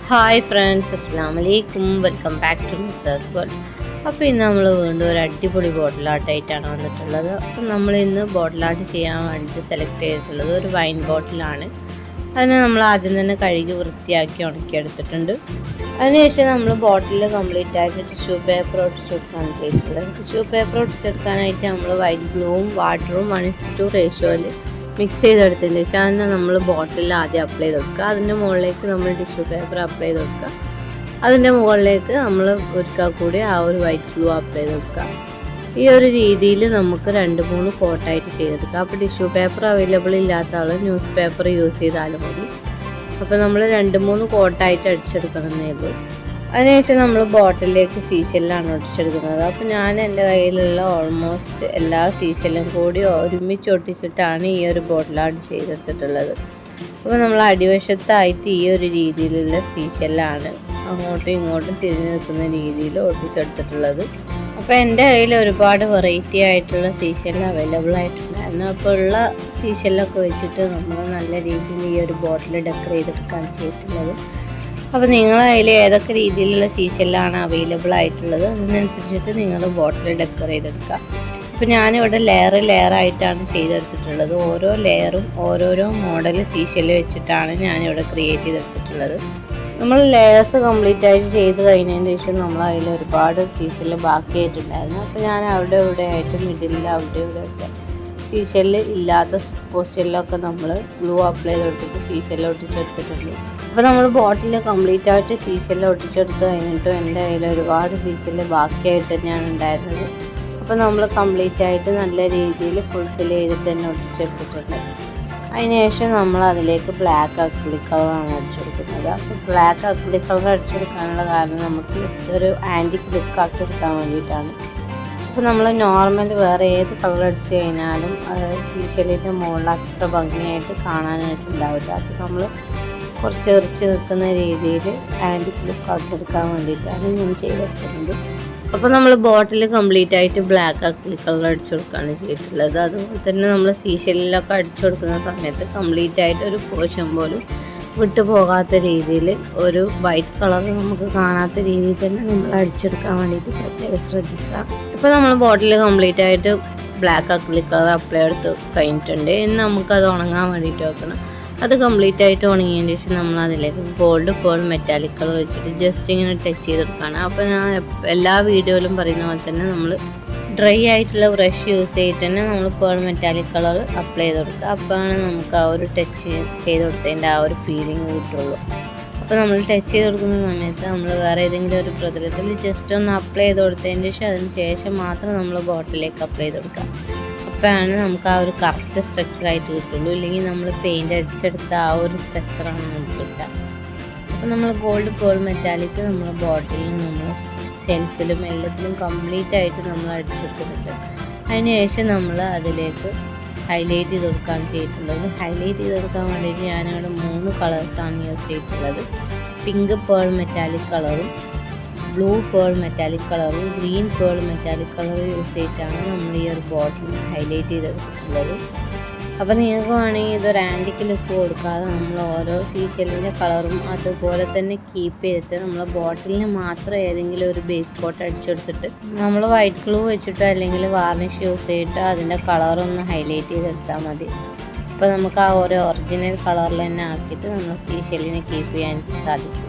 Hi friends, അസ്സലാമു അലൈക്കും. Welcome back to Mirza's world. അപ്പോൾ ഇന്ന് നമ്മൾ വീണ്ടും ഒരു അടിപൊളി ബോട്ടിൽ ആർട്ടായിട്ടാണ് വന്നിട്ടുള്ളത്. അപ്പം നമ്മൾ ഇന്ന് ബോട്ടിൽ ആർട്ട് ചെയ്യാൻ വേണ്ടിയിട്ട് സെലക്ട് ചെയ്തിട്ടുള്ളത് ഒരു വൈൻ ബോട്ടിലാണ്. അതിനെ നമ്മൾ ആദ്യം തന്നെ കഴുകി വൃത്തിയാക്കി ഉണക്കിയെടുത്തിട്ടുണ്ട്. അതിനുശേഷം നമ്മൾ ബോട്ടിൽ കംപ്ലീറ്റ് ആയിട്ട് ടിഷ്യൂ പേപ്പർ ഒട്ടിച്ചെടുക്കുകയാണ് ചെയ്തിട്ടുള്ളത്. ടിഷ്യൂ പേപ്പർ ഒട്ടിച്ചെടുക്കാനായിട്ട് നമ്മൾ വൈറ്റ് ഗ്ലൂവും വാട്ടറും 1:2 റേഷ്യോയിൽ മിക്സ് ചെയ്തെടുത്തതിന് ശേഷം അതിനെ നമ്മൾ ബോട്ടിലിൽ ആദ്യം അപ്ലൈ ചെയ്ത് കൊടുക്കുക. അതിൻ്റെ മുകളിലേക്ക് നമ്മൾ ടിഷ്യൂ പേപ്പർ അപ്ലൈ ചെയ്ത് കൊടുക്കുക. അതിൻ്റെ മുകളിലേക്ക് നമ്മൾ ഒരിക്കൽ കൂടി ആ ഒരു വൈറ്റ് ഗ്ലൂ അപ്ലൈ ചെയ്ത് കൊടുക്കുക. ഈ ഒരു രീതിയിൽ നമുക്ക് 2-3 കോട്ടായിട്ട് ചെയ്തെടുക്കാം. അപ്പോൾ ടിഷ്യൂ പേപ്പർ അവൈലബിൾ ഇല്ലാത്ത ആൾ ന്യൂസ് പേപ്പർ യൂസ് ചെയ്താലും മതി. അപ്പോൾ നമ്മൾ 2-3 കോട്ടായിട്ട് അടിച്ചെടുക്കണമെന്നേ ഉള്ളൂ. അതിനുശേഷം നമ്മൾ ബോട്ടിലേക്ക് സീഷെല്ലാണ് ഒട്ടിച്ചെടുക്കുന്നത്. അപ്പോൾ ഞാൻ എൻ്റെ കയ്യിലുള്ള ഓൾമോസ്റ്റ് എല്ലാ സീഷെല്ലും കൂടി ഒരുമിച്ച് ഒട്ടിച്ചിട്ടാണ് ഈ ഒരു ബോട്ടിൽ ആർട്ട് ചെയ്തെടുത്തിട്ടുള്ളത്. അപ്പോൾ നമ്മൾ അടിവശത്തായിട്ട് ഈ ഒരു രീതിയിലുള്ള സീഷെല്ലാണ് അങ്ങോട്ടും ഇങ്ങോട്ടും തിരിഞ്ഞ് നിൽക്കുന്ന രീതിയിൽ ഒട്ടിച്ചെടുത്തിട്ടുള്ളത്. അപ്പോൾ എൻ്റെ കയ്യിൽ ഒരുപാട് വെറൈറ്റി ആയിട്ടുള്ള സീഷെല്ല് അവൈലബിൾ ആയിട്ടുണ്ടായിരുന്നു. അപ്പോൾ ഉള്ള സീഷെല്ലൊക്കെ വെച്ചിട്ട് നമ്മൾ നല്ല രീതിയിൽ ഈ ഒരു ബോട്ടിൽ ഡെക്കറേറ്റ് ചെയ്തെടുക്കുകയാണ് ചെയ്തിട്ടുള്ളത്. അപ്പോൾ നിങ്ങൾ അതിൽ ഏതൊക്കെ രീതിയിലുള്ള സീഷെല്ലാണ് അവൈലബിൾ ആയിട്ടുള്ളത് അതിനനുസരിച്ചിട്ട് നിങ്ങൾ ബോട്ടിൽ ഡെക്കറേറ്റ് ചെയ്തെടുക്കുക. അപ്പോൾ ഞാനിവിടെ ലെയറായിട്ടാണ് ചെയ്തെടുത്തിട്ടുള്ളത്. ഓരോ ലെയറും ഓരോരോ മോഡൽ സീഷെല്ല് വെച്ചിട്ടാണ് ഞാനിവിടെ ക്രിയേറ്റ് ചെയ്തെടുത്തിട്ടുള്ളത്. നമ്മൾ ലെയേഴ്സ് കംപ്ലീറ്റ് ആയിട്ട് ചെയ്ത് കഴിഞ്ഞതിന് ശേഷം നമ്മൾ അതിൽ ഒരുപാട് സീഷെല്ല് ബാക്കിയായിട്ടുണ്ടായിരുന്നു. അപ്പോൾ ഞാൻ അവിടെ ഇവിടെ ആയിട്ട് മിഡിലിൽ അവിടെ ഇവിടെ ഒക്കെ സീഷെല്ല് ഇല്ലാത്ത പൊസിഷനിലൊക്കെ നമ്മൾ ഗ്ലൂ അപ്ലൈ ചെയ്തെടുത്തിട്ട് സീഷെല്ല് ഒട്ടിച്ചെടുത്തിട്ടുണ്ട്. അപ്പോൾ നമ്മൾ ബോട്ടിൽ കംപ്ലീറ്റ് ആയിട്ട് സീഷെല്ല് ഒട്ടിച്ചെടുത്ത് കഴിഞ്ഞിട്ടും എൻ്റെ കയ്യിൽ ഒരുപാട് സീഷെല്ല് ബാക്കിയായിട്ട് തന്നെയാണ് ഉണ്ടായിരുന്നത്. അപ്പോൾ നമ്മൾ കംപ്ലീറ്റ് ആയിട്ട് നല്ല രീതിയിൽ ഫുൾഫിൽ ചെയ്തിട്ട് തന്നെ ഒട്ടിച്ചെടുത്തിട്ടുണ്ട്. അതിനുശേഷം നമ്മൾ അതിലേക്ക് ബ്ലാക്ക് അക്രിലിക് കളറാണ് അടിച്ചെടുക്കുന്നത്. അപ്പോൾ ബ്ലാക്ക് അക്രിലിക് കളർ അടിച്ചെടുക്കാനുള്ള കാരണം നമുക്ക് ഒരു ആൻറ്റിക് ലുക്ക് ആക്കി എടുക്കാൻ വേണ്ടിയിട്ടാണ്. അപ്പോൾ നമ്മൾ നോർമൽ വേറെ ഏത് കളർ അടിച്ച് കഴിഞ്ഞാലും സീഷെല്ലിൻ്റെ മുകളിൽ അത്ര ഭംഗിയായിട്ട് കാണാനായിട്ടുണ്ടാവില്ല. അപ്പോൾ നമ്മൾ കുറച്ച് എറിച്ച് നിൽക്കുന്ന രീതിയിൽ ആൻറ്റിക് ലുക്ക് ആക്കി എടുക്കാൻ വേണ്ടിയിട്ടാണ് ഞാൻ ചെയ്തെടുക്കുന്നത്. അപ്പോൾ നമ്മൾ ബോട്ടിൽ കംപ്ലീറ്റ് ആയിട്ട് ബ്ലാക്ക് അക്രിലിക് കളർ അടിച്ചു കൊടുക്കുകയാണ് ചെയ്തിട്ടുള്ളത്. അതുപോലെ തന്നെ നമ്മൾ സീഷെല്ലിലൊക്കെ അടിച്ചു കൊടുക്കുന്ന സമയത്ത് കംപ്ലീറ്റ് ആയിട്ട് ഒരു പോർഷൻ പോലും വിട്ടു പോകാത്ത രീതിയിൽ ഒരു വൈറ്റ് കളർ നമുക്ക് കാണാത്ത രീതിയിൽ തന്നെ നമ്മൾ അടിച്ചെടുക്കാൻ വേണ്ടിയിട്ട് പ്രത്യേകം ശ്രദ്ധിക്കുക. ഇപ്പോൾ നമ്മൾ ബോട്ടിൽ കംപ്ലീറ്റ് ആയിട്ട് ബ്ലാക്ക് അക്രിലിക് കളർ അപ്ലൈ എടുത്ത് കഴിഞ്ഞിട്ടുണ്ട്. ഇനി നമുക്കത് ഉണങ്ങാൻ വേണ്ടിയിട്ട് വെക്കണം. അത് കംപ്ലീറ്റ് ആയിട്ട് ഉണങ്ങിയതിന് ശേഷം നമ്മൾ അതിലേക്ക് ഗോൾഡ് പേൾ മെറ്റാലിക് കളർ വെച്ചിട്ട് ജസ്റ്റ് ഇങ്ങനെ ടച്ച് ചെയ്തെടുക്കുകയാണ്. അപ്പോൾ ഞാൻ എല്ലാ വീഡിയോയിലും പറയുന്ന പോലെ തന്നെ നമ്മൾ ഡ്രൈ ആയിട്ടുള്ള ബ്രഷ് യൂസ് ചെയ്തിട്ട് തന്നെ നമ്മൾ പേൾ മെറ്റാലിക് കളർ അപ്ലൈ ചെയ്ത് കൊടുക്കുക. അപ്പോഴാണ് നമുക്ക് ആ ഒരു ടച്ച് ചെയ്ത് കൊടുത്തതിൻ്റെ ആ ഒരു ഫീലിംഗ് കിട്ടുള്ളൂ. അപ്പോൾ നമ്മൾ ടച്ച് ചെയ്ത് കൊടുക്കുന്ന സമയത്ത് നമ്മൾ വേറെ ഏതെങ്കിലും ഒരു പ്രതലത്തിൽ ജസ്റ്റ് ഒന്ന് അപ്ലൈ ചെയ്ത് കൊടുത്തതിന് ശേഷം അതിന് ശേഷം മാത്രം നമ്മൾ ബോട്ടിലേക്ക് അപ്ലൈ ചെയ്ത് കൊടുക്കുക. അപ്പോഴാണ് നമുക്ക് ആ ഒരു കറക്റ്റ് സ്ട്രക്ചറായിട്ട് കിട്ടുള്ളൂ. ഇല്ലെങ്കിൽ നമ്മൾ പെയിൻ്റ് അടിച്ചെടുത്ത ആ ഒരു സ്ട്രക്ചറാണ് നമുക്ക് കിട്ടുക. അപ്പോൾ നമ്മൾ ഗോൾഡ് പേൾ മെറ്റാലിക് നമ്മൾ ബോട്ടിലും നമ്മൾ സ്റ്റെൻസിലും എല്ലാത്തിലും കംപ്ലീറ്റ് ആയിട്ട് നമ്മൾ അടിച്ചെടുക്കുന്നുണ്ട്. അതിനുശേഷം നമ്മൾ അതിലേക്ക് ഹൈലൈറ്റ് ചെയ്ത് കൊടുക്കുകയാണ് ചെയ്തിട്ടുള്ളത്. ഹൈലൈറ്റ് ചെയ്ത് കൊടുക്കാൻ വേണ്ടിയിട്ട് ഞാനിവിടെ 3 കളേഴ്സാണ് യൂസ് ചെയ്തിട്ടുള്ളത്. പിങ്ക് പേൾ മെറ്റാലിക് കളറും ബ്ലൂ പേൾ മെറ്റാലിക് കളറും green pearl metallic colour use ചെയ്തിട്ടാണ് നമ്മൾ ഈ ഒരു ബോട്ടിൽ ഹൈലൈറ്റ് ചെയ്തെടുത്തിട്ടുള്ളത്. അപ്പോൾ നിങ്ങൾക്ക് വേണമെങ്കിൽ ഇതൊരു ആൻറ്റിക് ലുക്ക് കൊടുക്കാതെ നമ്മൾ ഓരോ സീഷെല്ലിൻ്റെ കളറും അതുപോലെ തന്നെ കീപ്പ് ചെയ്തിട്ട് നമ്മൾ ബോട്ടിലിന് മാത്രം ഏതെങ്കിലും ഒരു ബേസ് കോട്ട് അടിച്ചെടുത്തിട്ട് നമ്മൾ വൈറ്റ് ഗ്ലൂ വെച്ചിട്ട് അല്ലെങ്കിൽ വാർണിഷ് യൂസ് ചെയ്തിട്ട് അതിൻ്റെ കളറൊന്ന് ഹൈലൈറ്റ് ചെയ്തെടുത്താൽ മതി. അപ്പോൾ നമുക്ക് ആ ഒരു ഒറിജിനൽ കളറിൽ തന്നെ ആക്കിയിട്ട് നമ്മൾ സീഷെല്ലിനെ കീപ്പ് ചെയ്യാൻ സാധിക്കും.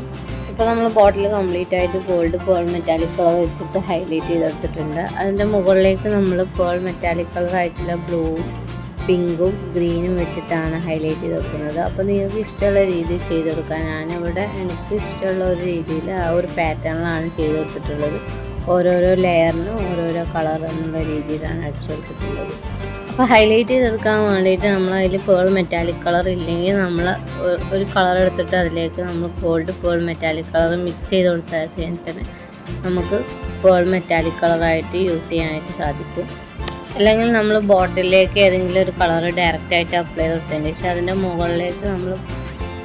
ഇപ്പോൾ നമ്മൾ ബോട്ടിൽ കംപ്ലീറ്റ് ആയിട്ട് ഗോൾഡ് പേൾ മെറ്റാലിക് കളർ വെച്ചിട്ട് ഹൈലൈറ്റ് ചെയ്തെടുത്തിട്ടുണ്ട്. അതിൻ്റെ മുകളിലേക്ക് നമ്മൾ പേൾ മെറ്റാലിക് കളർ ആയിട്ടുള്ള ബ്ലൂവും പിങ്കും ഗ്രീനും വെച്ചിട്ടാണ് ഹൈലൈറ്റ് ചെയ്ത് കൊടുക്കുന്നത്. അപ്പോൾ നിങ്ങൾക്ക് ഇഷ്ടമുള്ള രീതിയിൽ ചെയ്തെടുക്കാം. ഞാനിവിടെ എനിക്ക് ഇഷ്ടമുള്ള ഒരു രീതിയിൽ ആ ഒരു പാറ്റേണിലാണ് ചെയ്ത് കൊടുത്തിട്ടുള്ളത്. ഓരോരോ ലെയറിനും ഓരോരോ കളർ എന്നുള്ള രീതിയിലാണ് അടിച്ചു കൊടുത്തിട്ടുള്ളത്. അപ്പോൾ ഹൈലൈറ്റ് ചെയ്തെടുക്കാൻ വേണ്ടിയിട്ട് നമ്മൾ അതിൽ പേൾ മെറ്റാലിക് കളർ ഇല്ലെങ്കിൽ നമ്മൾ ഒരു കളർ എടുത്തിട്ട് അതിലേക്ക് നമ്മൾ gold pearl metallic colour mix ചെയ്ത് കൊടുത്താൽ തന്നെ നമുക്ക് പേൾ മെറ്റാലിക് കളറായിട്ട് യൂസ് ചെയ്യാനായിട്ട് സാധിക്കും. അല്ലെങ്കിൽ നമ്മൾ ബോട്ടിലേക്ക് ഏതെങ്കിലും ഒരു കളർ ഡയറക്റ്റായിട്ട് അപ്ലൈ ചെയ്ത് കൊടുത്തതിന് ശേഷം അതിൻ്റെ മുകളിലേക്ക് നമ്മൾ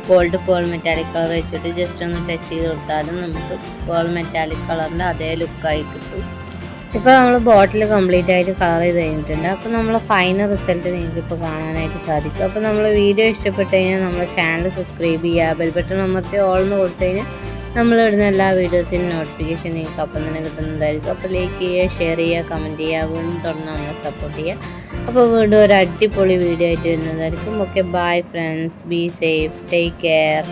ഗോൾഡ് പേൾ മെറ്റാലിക് കളർ വെച്ചിട്ട് ജസ്റ്റ് ഒന്ന് ടച്ച് ചെയ്ത് കൊടുത്താലും നമുക്ക് പേൾ മെറ്റാലിക് കളറിൻ്റെ അതേ ലുക്കായി കിട്ടും. ഇപ്പോൾ നമ്മൾ ബോട്ടിൽ കംപ്ലീറ്റ് ആയിട്ട് കളർ ചെയ്ത് കഴിഞ്ഞിട്ടുണ്ട്. അപ്പോൾ നമ്മൾ ഫൈനൽ റിസൾട്ട് നിങ്ങൾക്കിപ്പോൾ കാണാനായിട്ട് സാധിക്കും. അപ്പോൾ നമ്മൾ വീഡിയോ ഇഷ്ടപ്പെട്ട് കഴിഞ്ഞാൽ നമ്മുടെ ചാനൽ സബ്സ്ക്രൈബ് ചെയ്യുക, ബെൽ ബട്ടൺ അമർത്തി ഓൾ എന്ന് കൊടുത്തു കഴിഞ്ഞാൽ നമ്മളിടുന്ന എല്ലാ വീഡിയോസിനും നോട്ടിഫിക്കേഷൻ നിങ്ങൾക്ക് അപ്പം തന്നെ കിട്ടുന്നതായിരിക്കും. അപ്പോൾ ലൈക്ക് ചെയ്യുക, ഷെയർ ചെയ്യുക, കമൻറ്റ് ചെയ്യുക, വീണ്ടും തുടർന്ന് നമ്മളെ സപ്പോർട്ട് ചെയ്യുക. അപ്പോൾ വീണ്ടും ഒരു അടിപൊളി വീഡിയോ ആയിട്ട് വരുന്നതായിരിക്കും. Okay, bye friends, be safe, take care.